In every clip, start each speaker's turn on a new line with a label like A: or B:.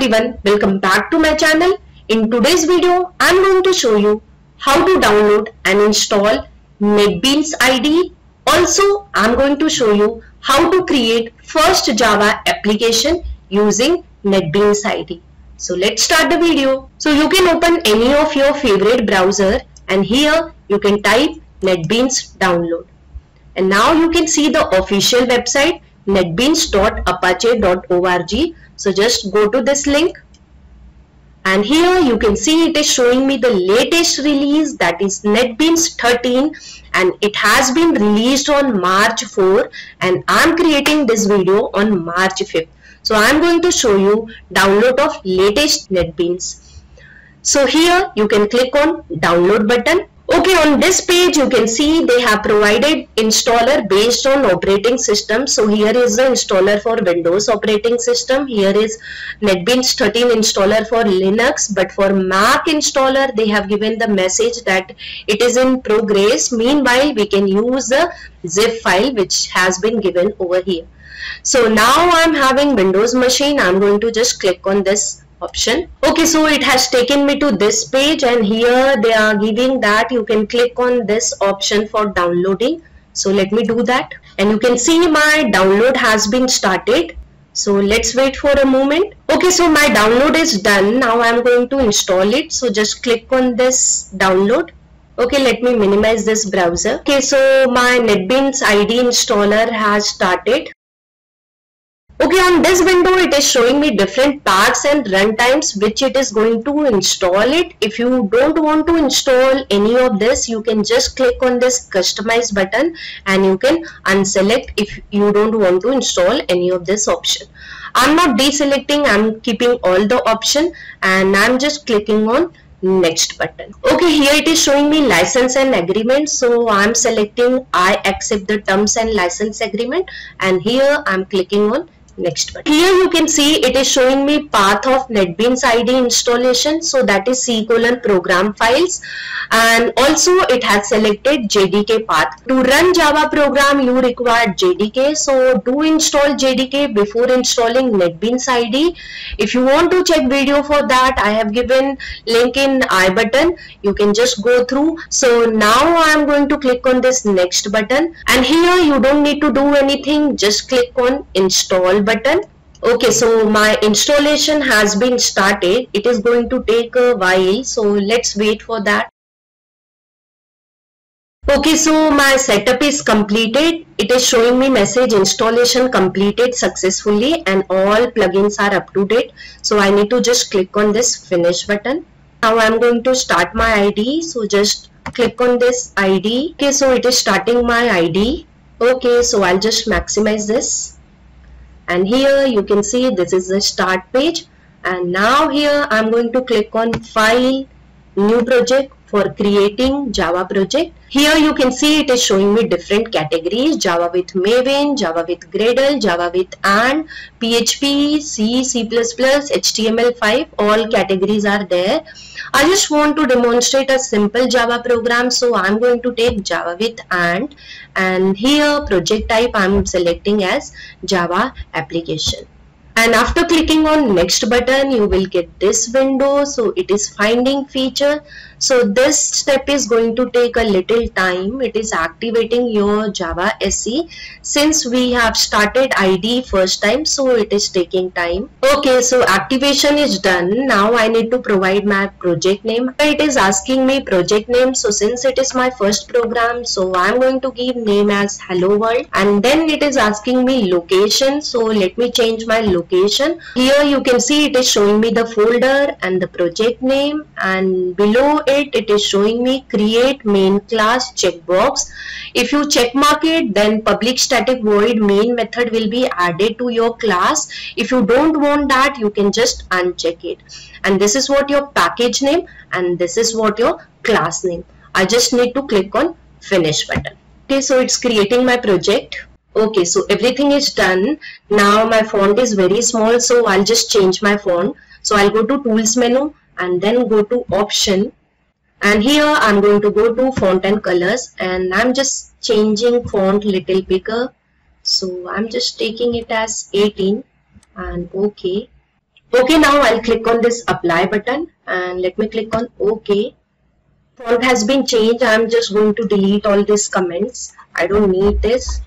A: everyone, welcome back to my channel. In today's video, I am going to show you how to download and install Netbeans IDE. Also, I am going to show you how to create first Java application using Netbeans IDE. So let's start the video. So you can open any of your favorite browser and here you can type Netbeans download. And now you can see the official website netbeans.apache.org. So just go to this link and here you can see it is showing me the latest release, that is Netbeans 13, and it has been released on March 4 and I am creating this video on March 5th. So I am going to show you download of latest Netbeans. So here you can click on download button. Okay, on this page you can see they have provided installer based on operating system. So here is the installer for Windows operating system. Here is Netbeans 13 installer for Linux, but for Mac installer they have given the message that it is in progress. Meanwhile, we can use the zip file which has been given over here. So now I am having Windows machine. I am going to just click on this option. Okay, so it has taken me to this page and here they are giving that you can click on this option for downloading. So let me do that and you can see my download has been started. So let's wait for a moment. Okay, so my download is done. Now I'm going to install it. So just click on this download. Okay, let me minimize this browser. Okay, so my Netbeans IDE installer has started. Okay, on this window it is showing me different paths and runtimes which it is going to install it. If you don't want to install any of this, you can just click on this customize button and you can unselect if you don't want to install any of this option. I'm not deselecting, I'm keeping all the option and I'm just clicking on next button. Okay, here it is showing me license and agreement. So I'm selecting I accept the terms and license agreement and here I'm clicking on next button. Here you can see it is showing me path of Netbeans IDE installation, so that is C:program files, and also it has selected JDK path. To run Java program you require JDK, so do install JDK before installing Netbeans IDE. If you want to check video for that, I have given link in I button, you can just go through. So now I am going to click on this next button and here you don't need to do anything, just click on install button. Okay, so my installation has been started. It is going to take a while, so let's wait for that. Okay, so my setup is completed. It is showing me message installation completed successfully and all plugins are up to date. So I need to just click on this finish button. Now I am going to start my IDE, so just click on this IDE. Okay, so it is starting my IDE. Okay, so I'll just maximize this. And here you can see this is the start page and now here I'm going to click on file, new project for creating Java project. Here you can see it is showing me different categories: Java with Maven, Java with Gradle, Java with and PHP, C, C++, HTML5, all categories are there. I just want to demonstrate a simple Java program, so I'm going to take Java with and here project type I'm selecting as Java application. And after clicking on next button you will get this window. So it is finding feature. So this step is going to take a little time. It is activating your Java SE. Since we have started IDE first time, so it is taking time. Okay, so activation is done. Now I need to provide my project name. It is asking me project name. So since it is my first program, so I'm going to give name as Hello World. And then it is asking me location. So let me change my location. Here you can see it is showing me the folder and the project name, and below it is showing me create main class checkbox. If you check mark it, then public static void main method will be added to your class. If you don't want that, you can just uncheck it. And this is what your package name and this is what your class name. I just need to click on finish button. Okay, so it's creating my project. Okay, so everything is done. Now my font is very small, so I'll just change my font. So I'll go to tools menu and then go to option, and here I'm going to go to font and colors and I'm just changing font little bigger. So I'm just taking it as 18 and okay. Okay, now I'll click on this apply button and let me click on OK. Font has been changed. I'm just going to delete all these comments. I don't need this.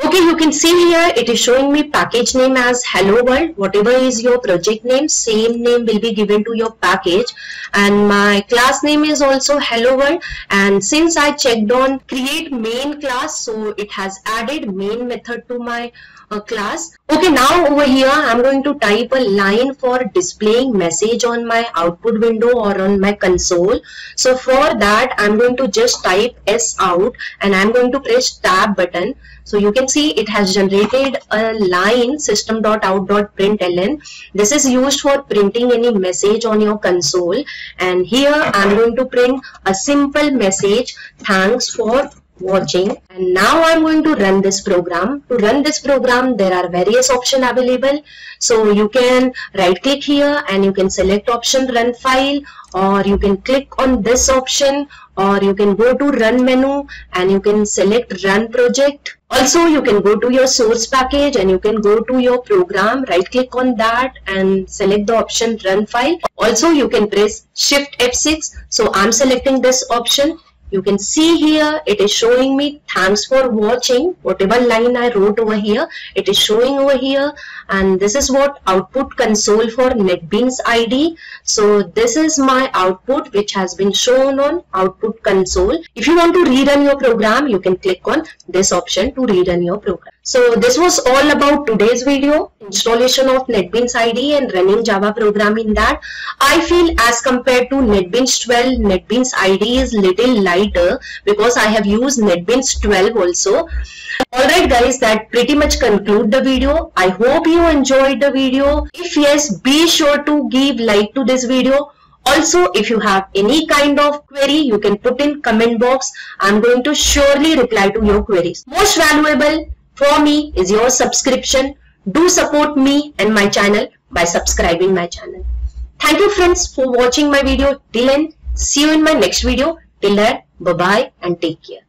A: Okay, you can see here it is showing me package name as Hello World. Whatever is your project name, same name will be given to your package. And my class name is also Hello World. And since I checked on create main class, so it has added main method to my class. Okay, now over here I'm going to type a line for displaying message on my output window or on my console. So for that I'm going to just type S out and I'm going to press tab button. So you can see it has generated a line system.out.println. This is used for printing any message on your console, and here I'm going to print a simple message, thanks for watching. And now I'm going to run this program. To run this program there are various options available. So you can right click here and you can select option run file, or you can click on this option, or you can go to run menu and you can select run project. Also you can go to your source package and you can go to your program, right click on that and select the option run file. Also you can press shift F6. So I'm selecting this option. You can see here it is showing me thanks for watching. Whatever line I wrote over here, it is showing over here, and this is what output console for Netbeans IDE. So this is my output which has been shown on output console. If you want to rerun your program, you can click on this option to rerun your program. So this was all about today's video, installation of Netbeans IDE and running Java program in that. I feel as compared to Netbeans 12, Netbeans IDE is little lighter because I have used Netbeans 12 also. Alright guys, that pretty much conclude the video. I hope you enjoyed the video. If yes, be sure to give like to this video. Also, if you have any kind of query, you can put in comment box. I'm going to surely reply to your queries. Most valuable for me is your subscription. Do support me and my channel by subscribing my channel. Thank you friends for watching my video till end. See you in my next video. Till then, bye bye and take care.